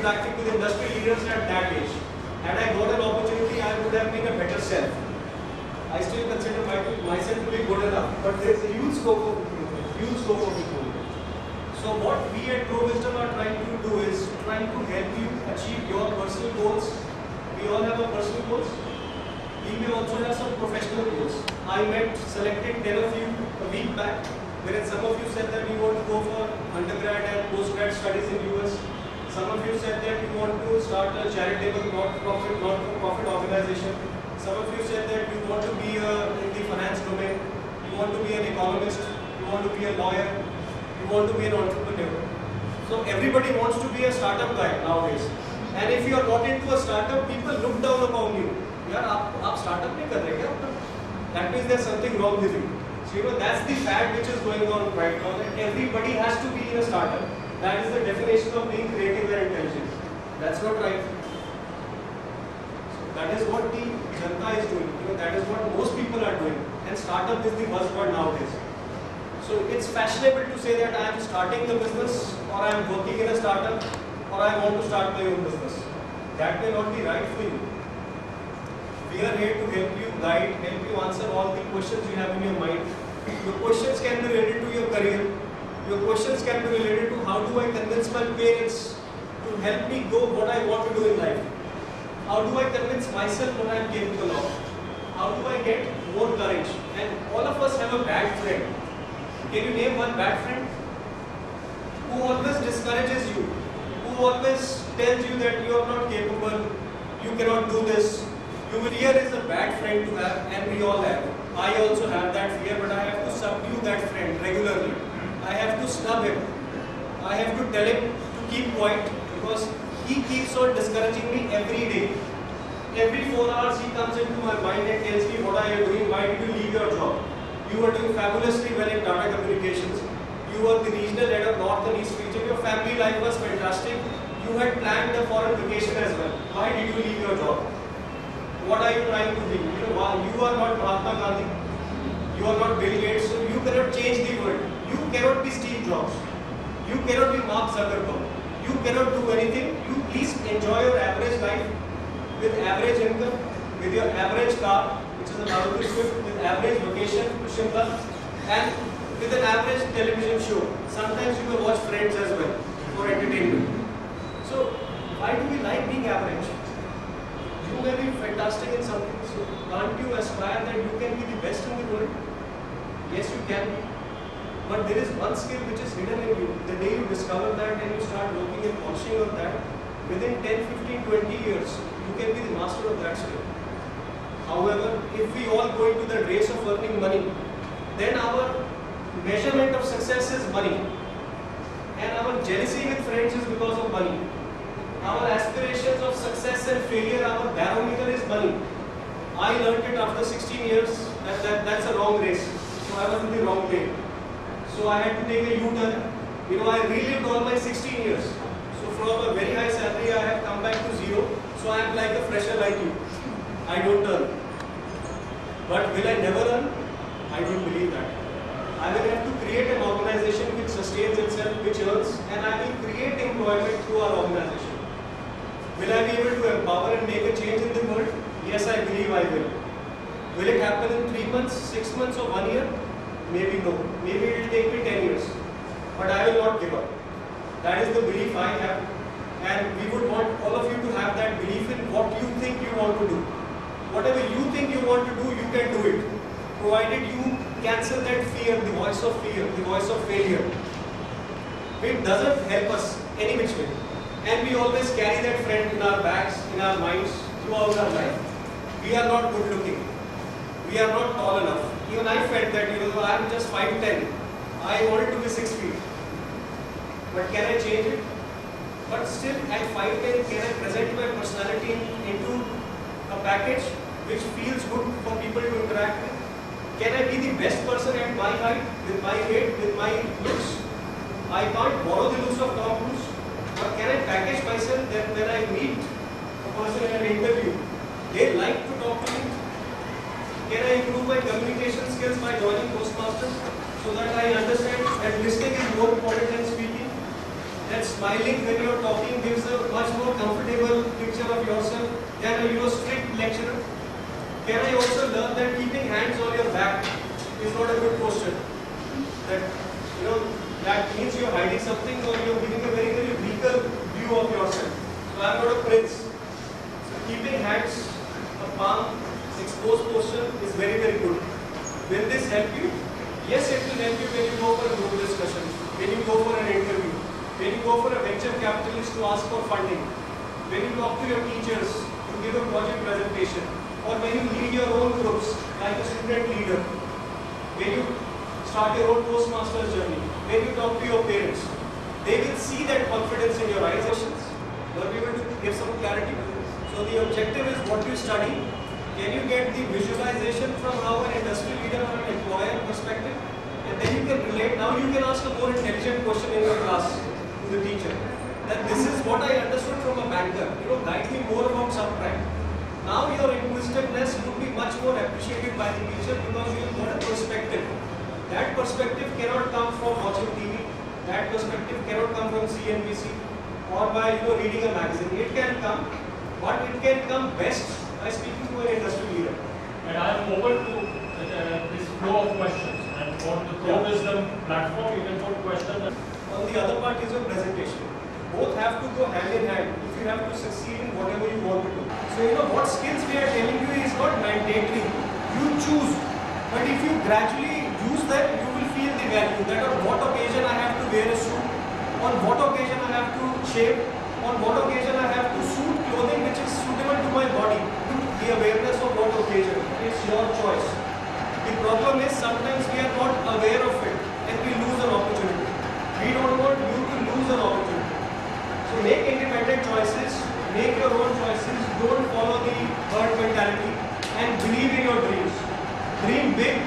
interacting with industry leaders at that age. Had I got an opportunity, I would have been a better self. I still consider myself to be good enough, but there is a huge scope of improvement. So what we at Pro Wisdom are trying to do is trying to help you achieve your personal goals. We all have our personal goals. We may also have some professional goals. I selected 10 of you a week back, whereas some of you said that you want to go for undergrad and postgrad studies in US. Some of you said that you want to start a charitable not-for-profit organization. Some of you said that you want to be in the finance domain. You want to be an economist. You want to be a lawyer. You want to be an entrepreneur. So everybody wants to be a startup guy nowadays. And if you are not into a startup, people look down upon you. यार आप startup नहीं कर रहे क्या? That means there's something wrong with you. So that's the fad which is going on right now. That everybody has to be in a startup. That is the definition of being creative and intelligent. That's not right. So that is what the Janta is doing. That is what most people are doing. And startup is the buzzword nowadays. So it's fashionable to say that I am starting a business, or I am working in a startup, or I want to start my own business. That may not be right for you. We are here to help you guide, help you answer all the questions you have in your mind. Your questions can be related to your career. Your questions can be related to how do I convince my parents to help me go what I want to do in life. How do I convince myself what I am capable of? How do I get more courage? And all of us have a bad friend. Can you name one bad friend? Who always discourages you? Who always tells you that you are not capable, you cannot do this. Fear is a bad friend to have, and we all have. I also have that fear, but I have to subdue that friend regularly. I have to snub him. I have to tell him to keep quiet because he keeps on discouraging me every day. Every 4 hours he comes into my mind and tells me, what are you doing? Why did you leave your job? You were doing fabulously well in Tata Communications. You were the regional head of North and East region. Your family life was fantastic. You had planned a foreign vacation as well. Why did you leave your job? What are you trying to do? You are not Mahatma Gandhi. You are not Bill Gates. So you cannot change the world. You cannot be Steve Jobs. You cannot be Mark Zuckerberg. You cannot do anything. You please enjoy your average life with average income, with your average car, which is a Maruti Swift, with average vacation to Shimla, and with an average television show. Sometimes you may watch Friends as well for entertainment. So why do we like being average? You may be fantastic in something, so can't you aspire that you can be the best in the world? Yes, you can be. But there is one skill which is hidden in you. The day you discover that and you start working and polishing on that, within 10, 15, 20 years, you can be the master of that skill. However, if we all go into the race of earning money, then our measurement of success is money. And our jealousy with friends is because of money. Our aspirations of success and failure, our barometer is money. I learned it after 16 years that's a wrong race. So I was in the wrong way. So I had to take a U-turn. I relived all my 16 years. So from a very high salary, I have come back to zero. So I am like a fresher like you. I don't earn. But will I never earn? I don't believe that. I will have to create an organization which sustains itself, which earns, and I will create employment through our organization. Will I be able to empower and make a change in the world? Yes, I believe I will. Will it happen in 3 months, 6 months or 1 year? Maybe no. Maybe it will take me 10 years. But I will not give up. That is the belief I have. And we would want all of you to have that belief in what you think you want to do. Whatever you think you want to do, you can do it. Provided you cancel that fear, the voice of fear, the voice of failure. It doesn't help us any which way. And we always carry that friend in our bags, in our minds, throughout our life. We are not good looking. We are not tall enough. Even I felt that, I am just 5'10". I wanted to be 6 feet. But can I change it? But still at 5'10", can I present my personality into a package which feels good for people to interact with? Can I be the best person at my height, with my weight, with my looks? I can't borrow the looks of Tom Cruise. But can I package myself that when I meet a person in an interview, they like to talk to me? Can I improve my communication skills by joining Toastmasters so that I understand that listening is more important than speaking? That smiling when you are talking gives a much more Can I also learn that keeping hands on your back is not a good posture? That, that means you're hiding something or you're giving a very, very weaker view of yourself. So I'm not a prince. So keeping hands, a palm, exposed posture is very, very good. Will this help you? Yes, it will help you when you go for a group discussion, when you go for an interview, when you go for a venture capitalist to ask for funding, when you talk to your teachers to give a project presentation, or when you lead your own groups like a student leader, when you start your own Toastmasters journey, when you talk to your parents, they will see that confidence in your eyes. Were we able to give some clarity? So the objective is what you study. Can you get the visualization from how an industry leader or an employer perspective? And then you can relate. Now you can ask a more intelligent question in your class to the teacher. That this is what I understood from a banker. Guide me more about subprime. Now your inquisitiveness would be much more appreciated by the teacher because you have got a perspective. That perspective cannot come from watching TV. That perspective cannot come from CNBC or by reading a magazine. It can come, but it can come best by speaking to an industry leader. And I am open to this flow of questions. And for the Pro Wisdom platform, you can put questions. On the other part is your presentation. Both have to go hand in hand if you have to succeed in whatever you want to do. So what skills we are telling you is not mandatory. You choose. But if you gradually use them, you will feel the value. That on what occasion I have to wear a suit, on what occasion I have to shave, on what occasion I have to suit clothing which is suitable to my body. The awareness of what occasion. It's your choice. The problem is sometimes we are not aware of it and we lose an opportunity. We don't want you to lose an opportunity. So make independent choices, make your own choices, don't follow the herd mentality and believe in your dreams. Dream big.